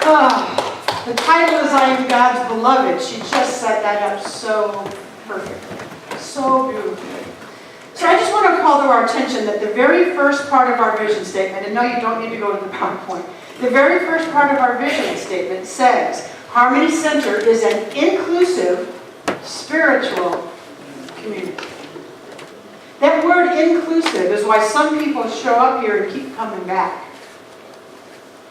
The title is I Am God's Beloved. She just set that up so perfectly, so beautifully. So I just want to call to our attention that the very first part of our vision statement, and no, you don't need to go to the PowerPoint, the very first part of our vision statement says, Harmony Center is an inclusive, spiritual community. That word inclusive is why some people show up here and keep coming back.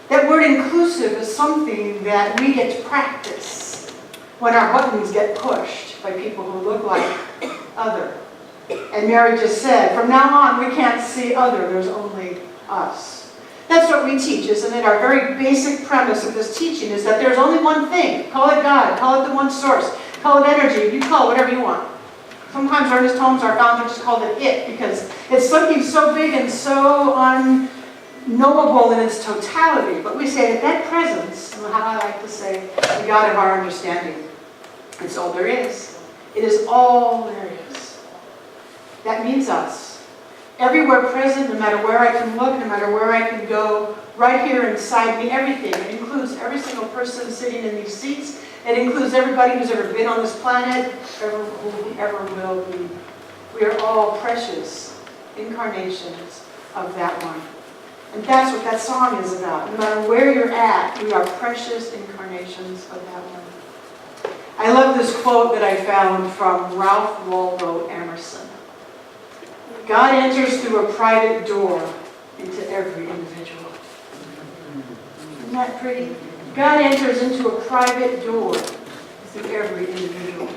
That word inclusive is something that we get to practice when our buttons get pushed by people who look like other. And Mary just said, from now on we can't see other, there's only us. That's what we teach, isn't it? Our very basic premise of this teaching is that there's only one thing. Call it God, call it the one source, call it energy, you call it whatever you want. Sometimes Ernest Holmes, our founder, just called it because it's something so big and so unknowable in its totality. But we say that presence, and how I like to say, the God of our understanding. It's all there is. It is all there is. That means us. Everywhere present, no matter where I can look, no matter where I can go, right here inside me, everything. It includes every single person sitting in these seats. It includes everybody who's ever been on this planet, ever will be. We are all precious incarnations of that one. And that's what that song is about. No matter where you're at, we are precious incarnations of that one. I love this quote that I found from Ralph Waldo Emerson. God enters through a private door into every individual. Isn't that pretty? God enters into a private door through every individual.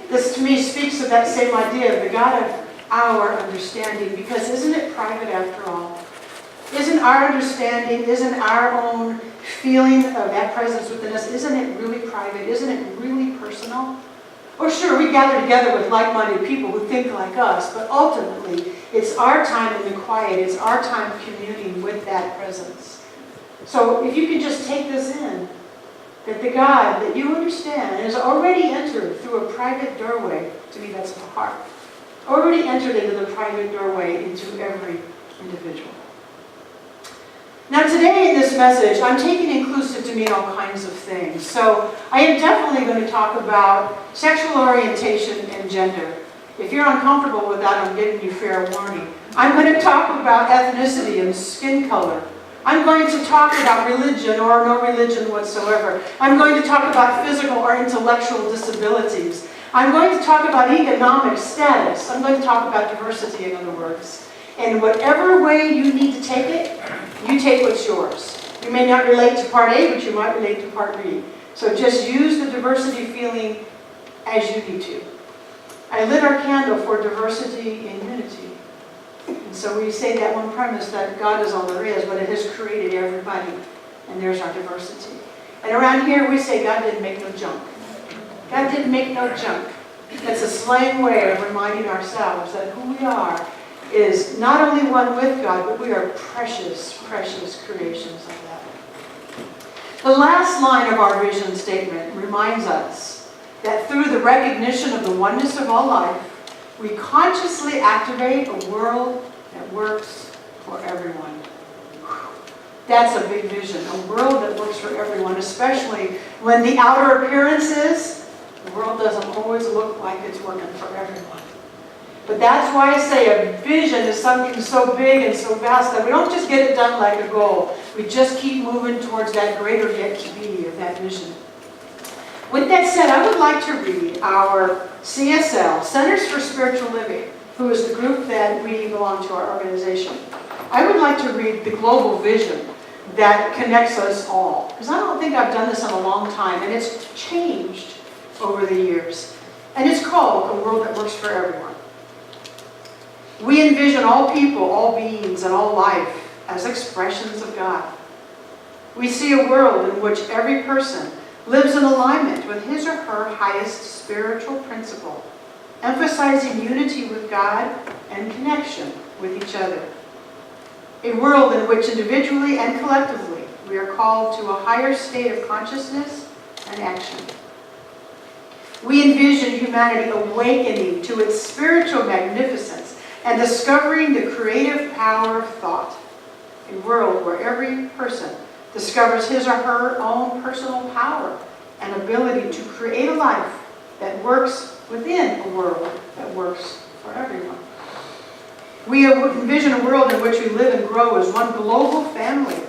This to me speaks of that same idea of the God of our understanding, because isn't it private after all? Isn't our understanding, isn't our own feeling of that presence within us, isn't it really private? Isn't it really personal? Or sure, we gather together with like-minded people who think like us, but ultimately, it's our time in the quiet, it's our time communing with that presence. So if you can just take this in, that the God that you understand has already entered through a private doorway, to me that's the heart, already entered into the private doorway into every individual. Now today in this message, I'm taking inclusive to mean all kinds of things. So I am definitely going to talk about sexual orientation and gender. If you're uncomfortable with that, I'm giving you fair warning. I'm going to talk about ethnicity and skin color. I'm going to talk about religion or no religion whatsoever. I'm going to talk about physical or intellectual disabilities. I'm going to talk about economic status. I'm going to talk about diversity, in other words. And whatever way you need to take it, you take what's yours. You may not relate to part A, but you might relate to part B. So just use the diversity feeling as you need to. I lit our candle for diversity in unity. And so we say that one premise that God is all there is, but it has created everybody. And there's our diversity. And around here we say God didn't make no junk. God didn't make no junk. That's a slang way of reminding ourselves that who we are is not only one with God, but we are precious, precious creations of that. The last line of our vision statement reminds us that through the recognition of the oneness of all life, we consciously activate a world that works for everyone. That's a big vision, a world that works for everyone, especially when the outer appearance is the world doesn't always look like it's working for everyone. But that's why I say a vision is something so big and so vast that we don't just get it done like a goal. We just keep moving towards that greater yet to be of that vision. With that said, I would like to read our CSL, Centers for Spiritual Living, who is the group that we belong to, our organization. I would like to read the global vision that connects us all. Because I don't think I've done this in a long time, and it's changed over the years. And it's called A World That Works for Everyone. We envision all people, all beings, and all life as expressions of God. We see a world in which every person lives in alignment with his or her highest spiritual principle, emphasizing unity with God and connection with each other. A world in which individually and collectively we are called to a higher state of consciousness and action. We envision humanity awakening to its spiritual magnificence and discovering the creative power of thought. A world where every person discovers his or her own personal power and ability to create a life that works within a world that works for everyone. We envision a world in which we live and grow as one global family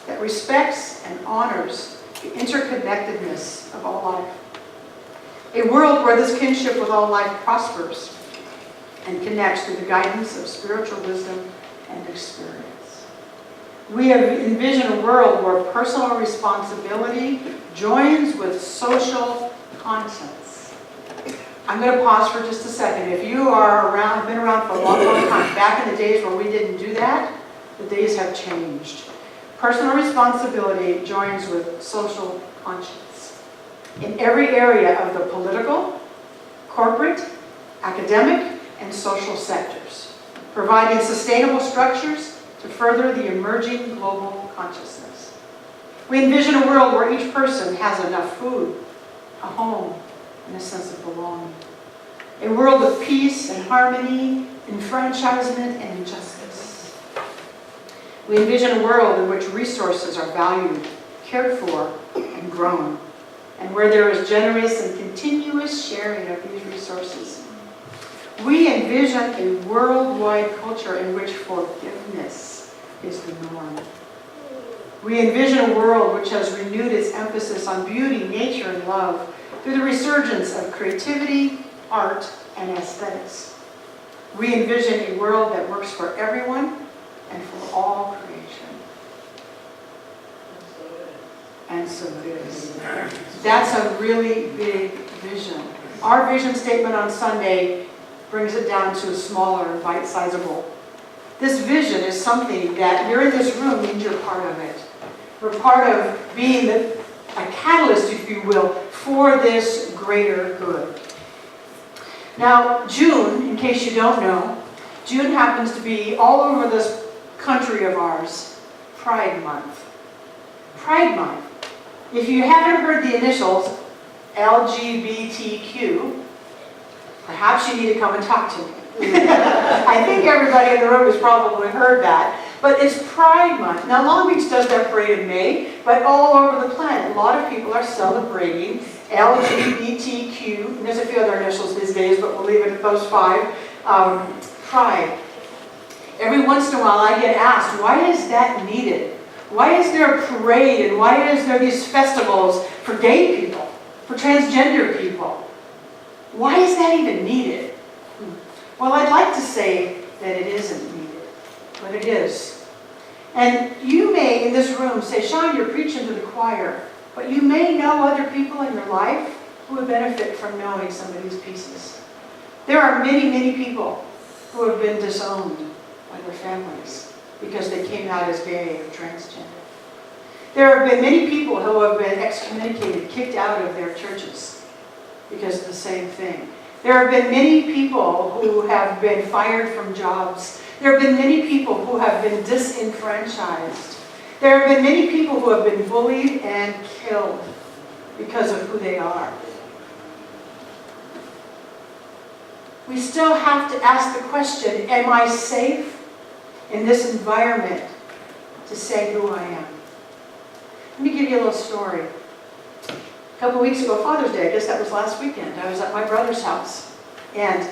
that respects and honors the interconnectedness of all life. A world where this kinship with all life prospers and connects through the guidance of spiritual wisdom and experience. We envision a world where personal responsibility joins with social conscience. I'm going to pause for just a second. If you are around, have been around for a long, long time, back in the days where we didn't do that, the days have changed. Personal responsibility joins with social conscience in every area of the political, corporate, academic, and social sectors, providing sustainable structures to further the emerging global consciousness. We envision a world where each person has enough food, a home, and a sense of belonging. A world of peace and harmony, enfranchisement and justice. We envision a world in which resources are valued, cared for, and grown, and where there is generous and continuous sharing of these resources. We envision a worldwide culture in which forgiveness is the norm. We envision a world which has renewed its emphasis on beauty, nature, and love through the resurgence of creativity, art, and aesthetics. We envision a world that works for everyone and for all creation. And so it is. That's a really big vision. Our vision statement on Sunday brings it down to a smaller and bite-sizable. This vision is something that you're in this room means you're part of it. We're part of being a catalyst, if you will, for this greater good. Now, June, in case you don't know, June happens to be all over this country of ours, Pride Month. Pride Month. If you haven't heard the initials, LGBTQ, perhaps you need to come and talk to me. I think everybody in the room has probably heard that. But it's Pride Month. Now, Long Beach does their parade in May, but all over the planet, a lot of people are celebrating LGBTQ, and there's a few other initials these days, but we'll leave it at those 5, Pride. Every once in a while I get asked, why is that needed? Why is there a parade, and why is there these festivals for gay people, for transgender people? Why is that even needed? Well, I'd like to say that it isn't needed, but it is. And you may, in this room, say, Sean, you're preaching to the choir, but you may know other people in your life who would benefit from knowing some of these pieces. There are many, many people who have been disowned by their families because they came out as gay or transgender. There have been many people who have been excommunicated, kicked out of their churches because of the same thing. There have been many people who have been fired from jobs. There have been many people who have been disenfranchised. There have been many people who have been bullied and killed because of who they are. We still have to ask the question, am I safe in this environment to say who I am? Let me give you a little story. A couple weeks ago, Father's Day, I guess that was last weekend, I was at my brother's house. And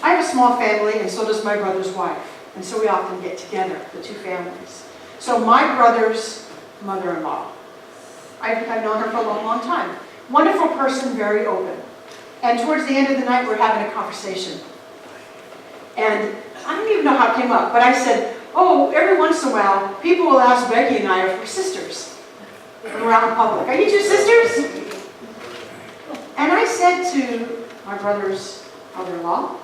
I have a small family, and so does my brother's wife. And so we often get together, the two families. So my brother's mother-in-law, I've known her for a long, long time. Wonderful person, very open. And towards the end of the night, we're having a conversation. And I don't even know how it came up, but I said, oh, every once in a while, people will ask Becky and I if we're sisters. When we're out in public. Are you two sisters? And I said to my brother's mother-in-law,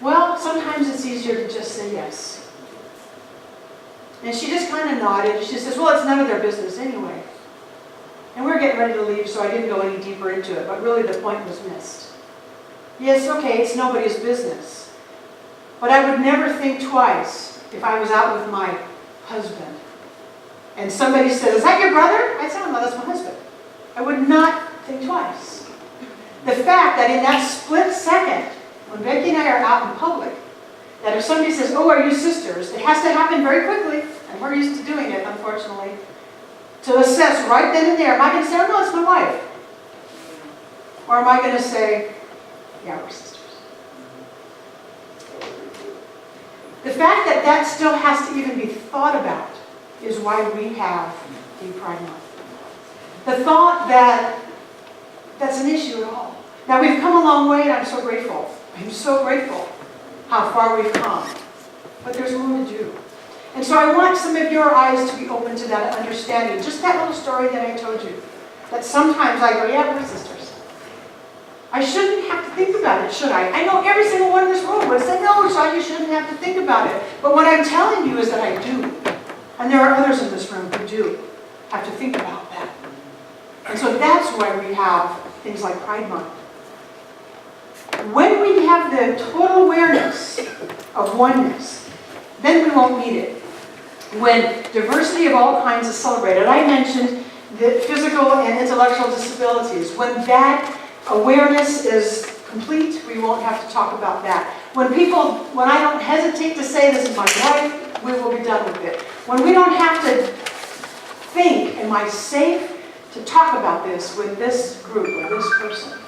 well, sometimes it's easier to just say yes. And she just kind of nodded. She says, well, it's none of their business anyway. And we were getting ready to leave, so I didn't go any deeper into it, but really the point was missed. Yes, okay, it's nobody's business. But I would never think twice if I was out with my husband and somebody said, is that your brother? I'd say, oh, no, that's my husband. I would not think twice. The fact that in that split second, when Becky and I are out in public, that if somebody says, oh, are you sisters? It has to happen very quickly, and we're used to doing it, unfortunately. to assess right then and there, am I going to say, oh no, it's my wife? Or am I going to say, yeah, we're sisters? The fact that that still has to even be thought about is why we have Gay Pride Month. The thought that that's an issue at all. Now we've come a long way and I'm so grateful. I'm so grateful how far we've come. But there's more to do. And so I want some of your eyes to be open to that understanding. Just that little story that I told you. That sometimes I go, yeah, we're sisters. I shouldn't have to think about it, should I? I know every single one in this room would say, no, Sean, you shouldn't have to think about it. But what I'm telling you is that I do. And there are others in this room who do have to think about that. And so that's why we have things like Pride Month. When we have the total awareness of oneness, then we won't need it. When diversity of all kinds is celebrated, I mentioned the physical and intellectual disabilities. When that awareness is complete, we won't have to talk about that. When I don't hesitate to say this is my life, we will be done with it. When we don't have to think, am I safe to talk about this with this group or this person,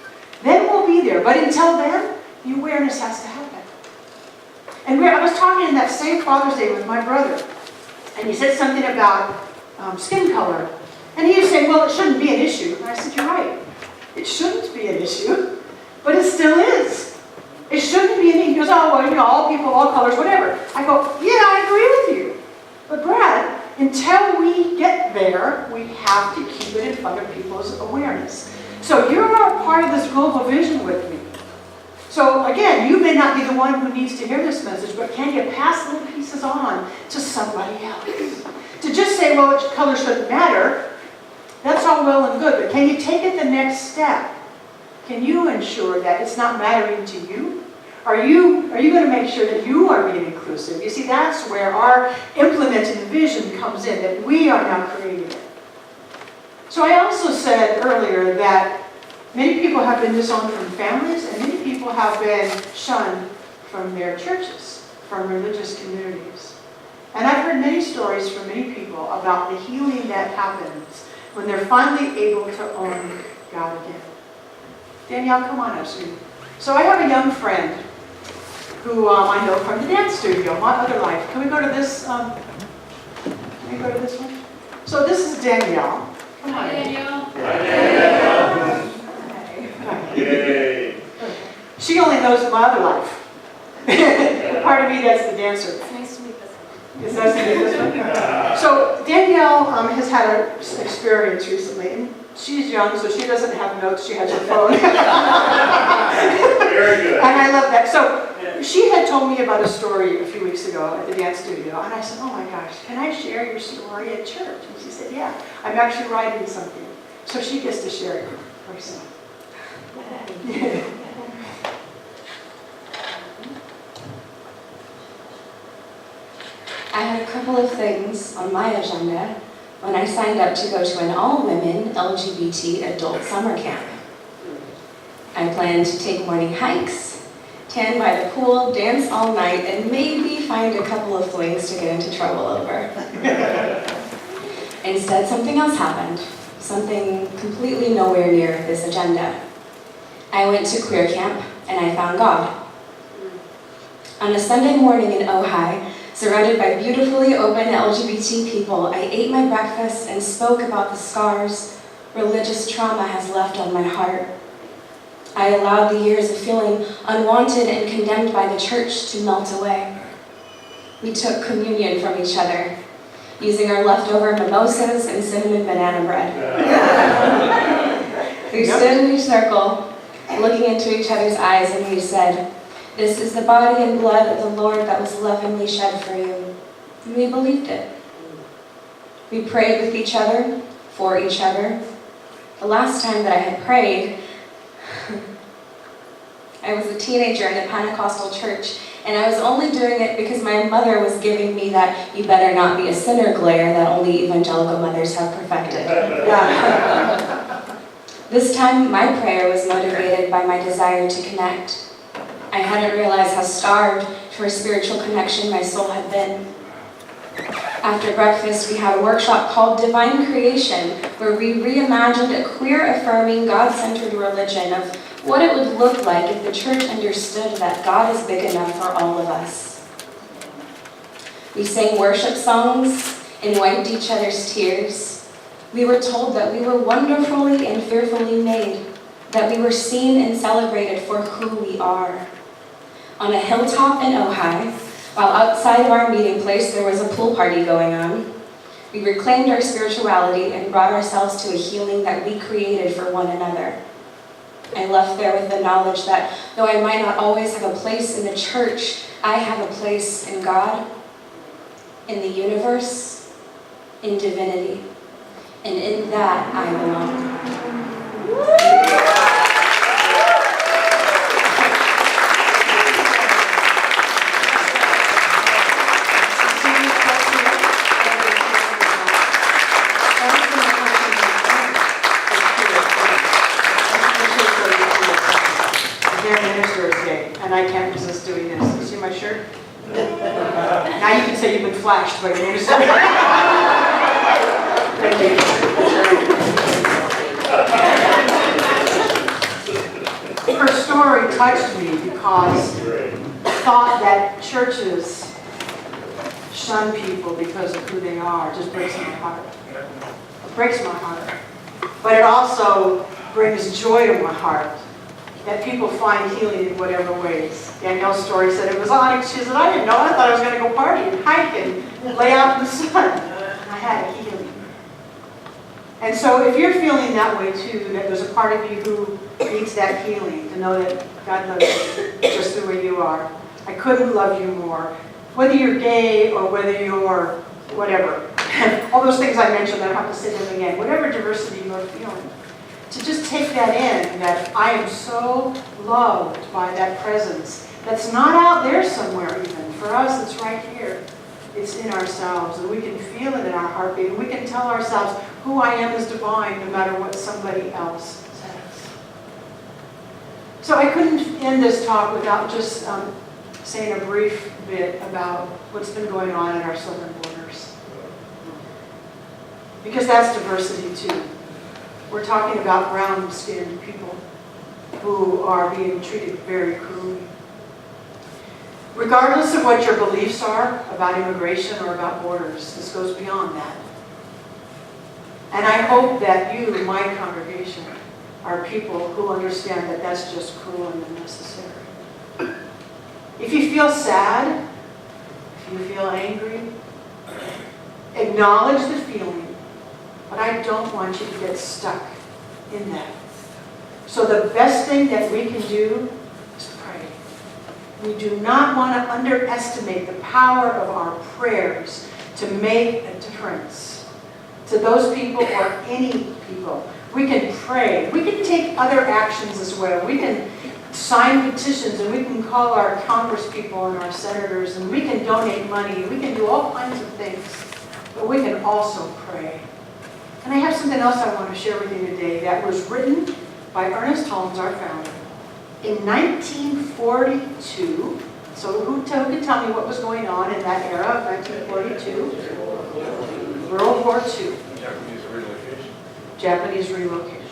then we'll be there. But until then, the awareness has to happen. And I was talking in that same Father's Day with my brother, and he said something about skin color. And he was saying, well, it shouldn't be an issue. And I said, you're right. It shouldn't be an issue, but it still is. It shouldn't be an issue. He goes, oh, well, all people, all colors, whatever. I go, yeah, I agree with you. But Brad, until we get there, we have to keep it in front of people's awareness. So you're a part of this global vision with me. So again, you may not be the one who needs to hear this message, but can you pass little pieces on to somebody else? To just say, well, color shouldn't matter, that's all well and good, but can you take it the next step? Can you ensure that it's not mattering to you? Are you going to make sure that you are being inclusive? You see, that's where our implementing the vision comes in, that we are now creating it. So I also said earlier that many people have been disowned from families, and many people have been shunned from their churches, from religious communities. And I've heard many stories from many people about the healing that happens when they're finally able to own God again. Danielle, come on up, sweetie. So I have a young friend who I know from the dance studio, my other life. Can we go to this? Can we go to this one? So this is Danielle. Come on. Hi, Danielle. Hi, Danielle. Hi. Yay. She only knows my other life. Part of me that's the dancer. It's nice to meet this one. Is that this one? So Danielle has had an experience recently, and she's young, so she doesn't have notes. She has her phone. Very good. And I love that. So she had told me about a story a few weeks ago at the dance studio, and I said, oh my gosh, can I share your story at church? And she said, yeah, I'm actually writing something. So she gets to share it herself. I had a couple of things on my agenda when I signed up to go to an all-women LGBT adult summer camp. I planned to take morning hikes, tan by the pool, dance all night, and maybe find a couple of flings to get into trouble over. Instead, something else happened, something completely nowhere near this agenda. I went to queer camp, and I found God. On a Sunday morning in Ojai, surrounded by beautifully open LGBT people, I ate my breakfast and spoke about the scars religious trauma has left on my heart. I allowed the years of feeling unwanted and condemned by the church to melt away. We took communion from each other, using our leftover mimosas and cinnamon banana bread. We stood in each circle, looking into each other's eyes, and we said, "This is the body and blood of the Lord that was lovingly shed for you." And we believed it. We prayed with each other, for each other. The last time that I had prayed, I was a teenager in a Pentecostal church, and I was only doing it because my mother was giving me that "you better not be a sinner" glare that only evangelical mothers have perfected. This time, my prayer was motivated by my desire to connect. I hadn't realized how starved for a spiritual connection my soul had been. After breakfast, we had a workshop called Divine Creation, where we reimagined a queer-affirming, God-centered religion of what it would look like if the church understood that God is big enough for all of us. We sang worship songs and wiped each other's tears. We were told that we were wonderfully and fearfully made, that we were seen and celebrated for who we are. On a hilltop in Ojai, while outside of our meeting place there was a pool party going on, we reclaimed our spirituality and brought ourselves to a healing that we created for one another. I left there with the knowledge that though I might not always have a place in the church, I have a place in God, in the universe, in divinity, and in that I belong. And I can't resist doing this. You see my shirt? Now you can say you've been flashed by your minister. Thank you. Her story touched me because I thought that churches shun people because of who they are. It just breaks my heart. It breaks my heart. But it also brings joy to my heart that people find healing in whatever ways. Danielle's story said it was onyx. She said, I didn't know. I thought I was going to go party and hike and lay out in the sun. And I had a healing. And so if you're feeling that way too, that there's a part of you who needs that healing, to know that God loves you just the way you are. I couldn't love you more. Whether you're gay or whether you're whatever. All those things I mentioned, I don't have to say them again. Whatever diversity you're feeling. To just take that in, that I am so loved by that presence that's not out there somewhere even. For us, it's right here. It's in ourselves, and we can feel it in our heartbeat, and we can tell ourselves who I am is divine no matter what somebody else says. So I couldn't end this talk without just saying a brief bit about what's been going on at our southern borders. Because that's diversity too. We're talking about brown-skinned people who are being treated very cruelly. Regardless of what your beliefs are about immigration or about borders, this goes beyond that. And I hope that you, my congregation, are people who understand that that's just cruel and unnecessary. If you feel sad, if you feel angry, acknowledge the feeling. But I don't want you to get stuck in that. So the best thing that we can do is pray. We do not want to underestimate the power of our prayers to make a difference to those people or any people. We can pray. We can take other actions as well. We can sign petitions, and we can call our congresspeople and our senators, and we can donate money. We can do all kinds of things. But we can also pray. And I have something else I want to share with you today that was written by Ernest Holmes, our founder, in 1942. So who can tell me what was going on in that era of 1942? World War II. Japanese relocation.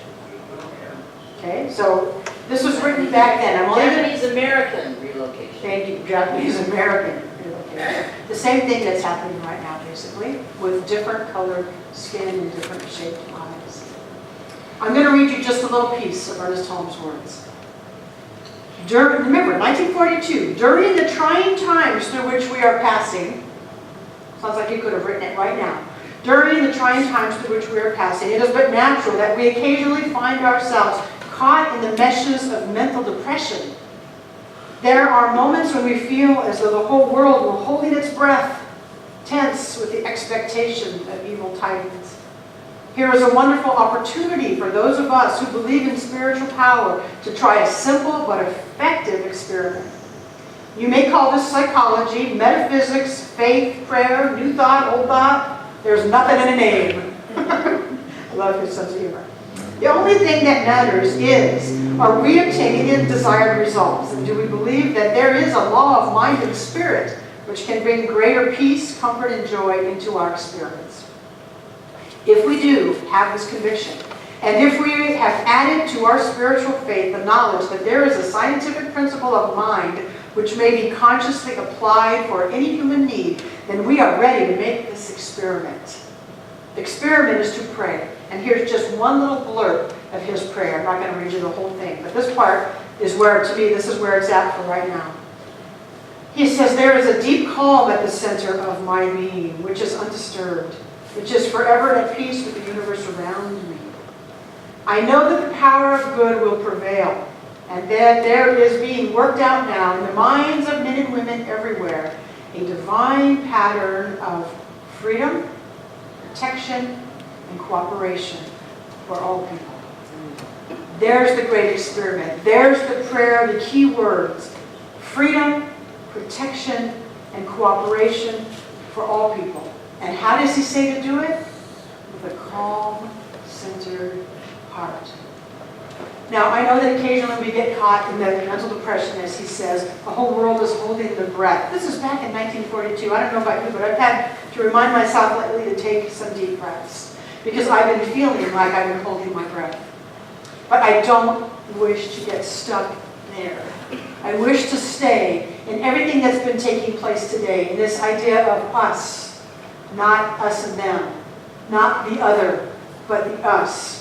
Okay, so this was written back then. Japanese-American relocation. Thank you, Japanese-American relocation. The same thing that's happening right now, basically, with different colored skin and different shaped eyes. I'm going to read you just a little piece of Ernest Holmes' words. Remember, 1942, during the trying times through which we are passing, sounds like you could have written it right now. During the trying times through which we are passing, it is but natural that we occasionally find ourselves caught in the meshes of mental depression. There are moments when we feel as though the whole world will hold its breath, tense with the expectation of evil tidings. Here is a wonderful opportunity for those of us who believe in spiritual power to try a simple but effective experiment. You may call this psychology, metaphysics, faith, prayer, new thought, old thought. There's nothing in a name. I love his sense of humor. The only thing that matters is, are we obtaining the desired results? And do we believe that there is a law of mind and spirit which can bring greater peace, comfort, and joy into our experience. If we do have this conviction, and if we have added to our spiritual faith the knowledge that there is a scientific principle of mind which may be consciously applied for any human need, then we are ready to make this experiment. The experiment is to pray. And here's just one little blurb of his prayer. I'm not going to read you the whole thing, but this part is where, to me, this is where it's at for right now. He says, there is a deep calm at the center of my being, which is undisturbed, which is forever at peace with the universe around me. I know that the power of good will prevail, and that there is being worked out now in the minds of men and women everywhere a divine pattern of freedom, protection, and cooperation for all people. There's the great experiment. There's the prayer, the key words: freedom, protection, and cooperation for all people. And how does he say to do it? With a calm, centered heart. Now, I know that occasionally we get caught in the mental depression, as he says, the whole world is holding their breath. This is back in 1942. I don't know about you, but I've had to remind myself lately to take some deep breaths, because I've been feeling like I've been holding my breath. But I don't wish to get stuck there. I wish to stay in everything that's been taking place today, in this idea of us, not us and them, not the other, but the us.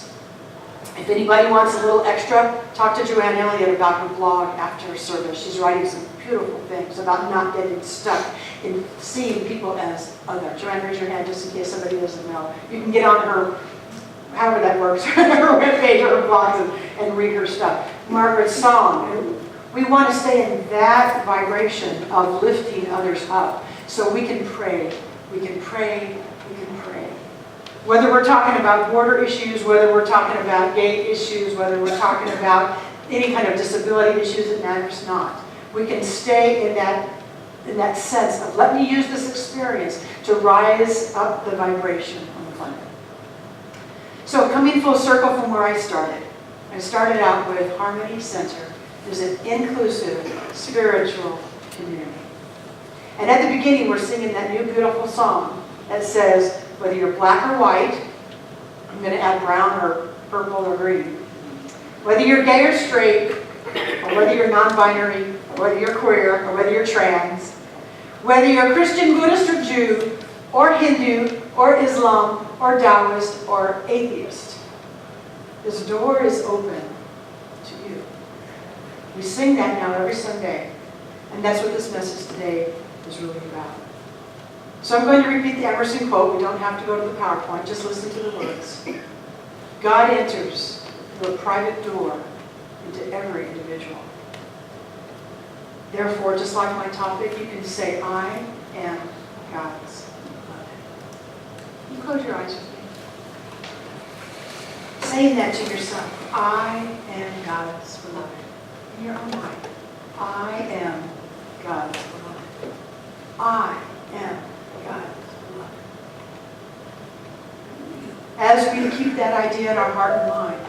If anybody wants a little extra, talk to Joanne Elliott about her blog after service. She's writing some beautiful things about not getting stuck in seeing people as other. Joanne, raise your hand just in case somebody doesn't know. You can get on her, however that works, her webpage or her blogs and read her stuff. Margaret's song. We want to stay in that vibration of lifting others up so we can pray. We can pray. We can pray. Whether we're talking about border issues, whether we're talking about gay issues, whether we're talking about any kind of disability issues, it matters not. We can stay in that sense of, let me use this experience to rise up the vibration on the planet. So coming full circle from where I started out with Harmony Center is an inclusive, spiritual community. And at the beginning, we're singing that new beautiful song that says, whether you're black or white, I'm going to add brown or purple or green. Whether you're gay or straight, or whether you're non-binary, or whether you're queer, or whether you're trans, whether you're Christian, Buddhist, or Jew, or Hindu, or Islam, or Taoist, or atheist, this door is open to you. We sing that now every Sunday, and that's what this message today is really about. So I'm going to repeat the Emerson quote. We don't have to go to the PowerPoint. Just listen to the words. God enters through a private door into every individual. Therefore, just like my topic, you can say, I am God's beloved. Can you close your eyes with me? Saying that to yourself. I am God's beloved. In your own mind. I am God's beloved. I am God's beloved. As we keep that idea in our heart and mind,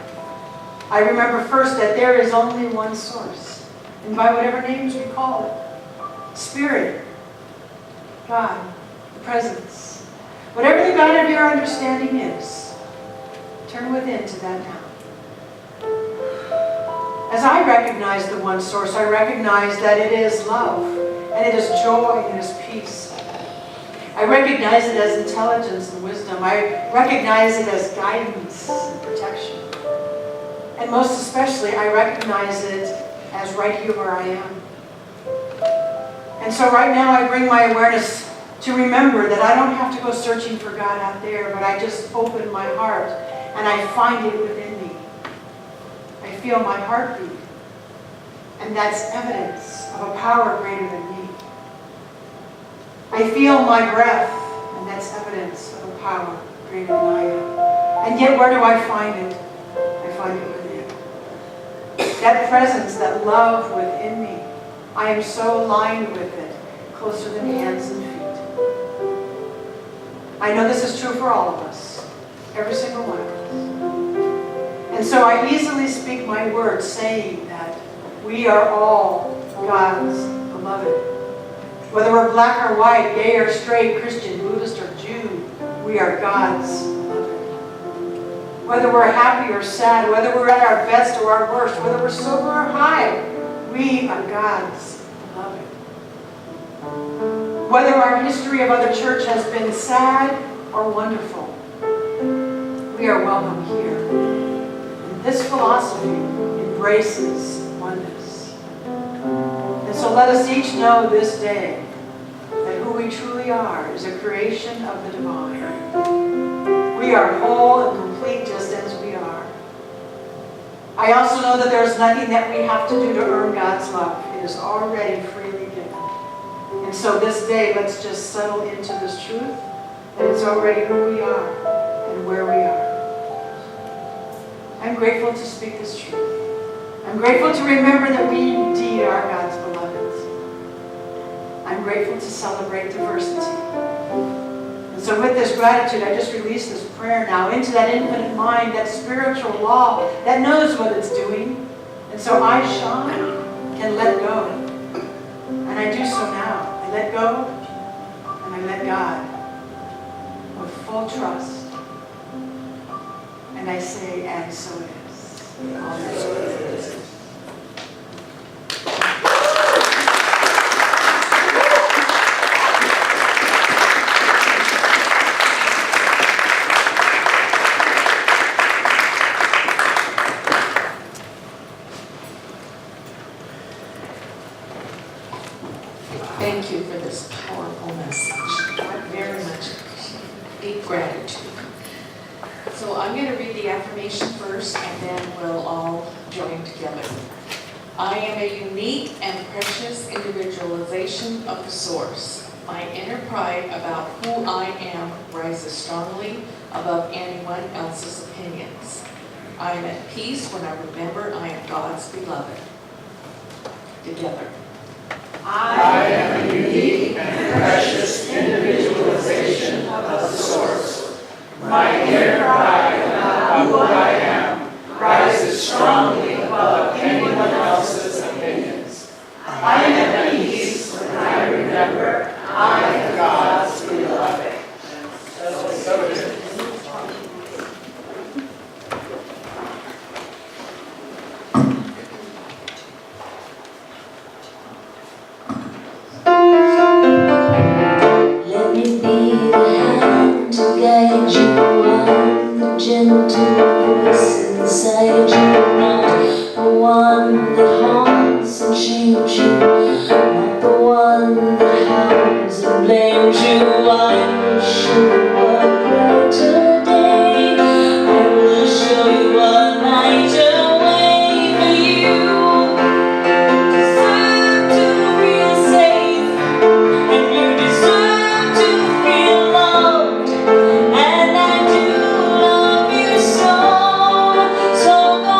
I remember first that there is only one source. And by whatever names we call it, Spirit, God, the presence, whatever the God of your understanding is, turn within to that now. As I recognize the one source, I recognize that it is love, and it is joy, and it is peace. I recognize it as intelligence and wisdom. I recognize it as guidance and protection. And most especially, I recognize it as right here where I am. And so right now I bring my awareness to remember that I don't have to go searching for God out there, but I just open my heart and I find it within me. I feel my heartbeat. And that's evidence of a power greater than me. I feel my breath, and that's evidence of a power greater than I am. And yet, where do I find it? I find it within. That presence, that love within me, I am so aligned with it, closer than hands and feet. I know this is true for all of us, every single one of us. And so I easily speak my words saying that we are all God's beloved. Whether we're black or white, gay or straight, Christian, Buddhist or Jew, we are God's beloved. Whether we're happy or sad, whether we're at our best or our worst, whether we're sober or high, we are God's beloved. Whether our history of other church has been sad or wonderful, we are welcome here. And this philosophy embraces oneness. And so let us each know this day that who we truly are is a creation of the divine. We are whole and complete just as we are. I also know that there's nothing that we have to do to earn God's love. It is already freely given. And so this day, let's just settle into this truth that it's already who we are and where we are. I'm grateful to speak this truth. I'm grateful to remember that we indeed are God's beloved. I'm grateful to celebrate diversity. And so with this gratitude, I just release this prayer now into that infinite mind, that spiritual law that knows what it's doing. And so I, Sean, can let go. And I do so now. I let go and I let God with full trust. And I say, and so it is. Amen. Thank you for this powerful message. Very much deep gratitude. So I'm going to read the affirmation first, and then we'll all join together. I am a unique and precious individualization of the Source. My inner pride about who I am rises strongly above anyone else's opinions. I am at peace when I remember I am God's beloved. Together. I am a unique and precious individualization of the Source. My inner pride about who I am rises strongly above anyone else's opinions. I am at peace when I remember I am God's beloved. So it is. Let me be the hand to guide you on, the gentle voice inside you, not the one that haunts and shames you, not the one that howls and blames you. I will show you a brighter day. I will show you a lighter way for you. Deserve to feel safe, and you deserve to feel loved, and I do love you so. So go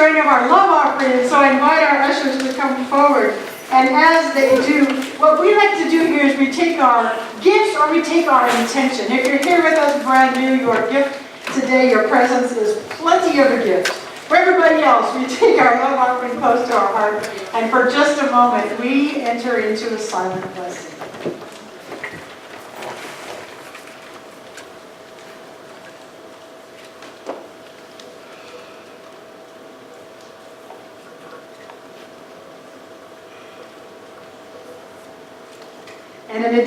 administering of our love offering, and so I invite our ushers to come forward. And as they do, what we like to do here is we take our gifts or we take our intention. If you're here with us brand new, your gift today, your presence is plenty of a gift. For everybody else, we take our love offering close to our heart, and for just a moment, we enter into a silent blessing. And in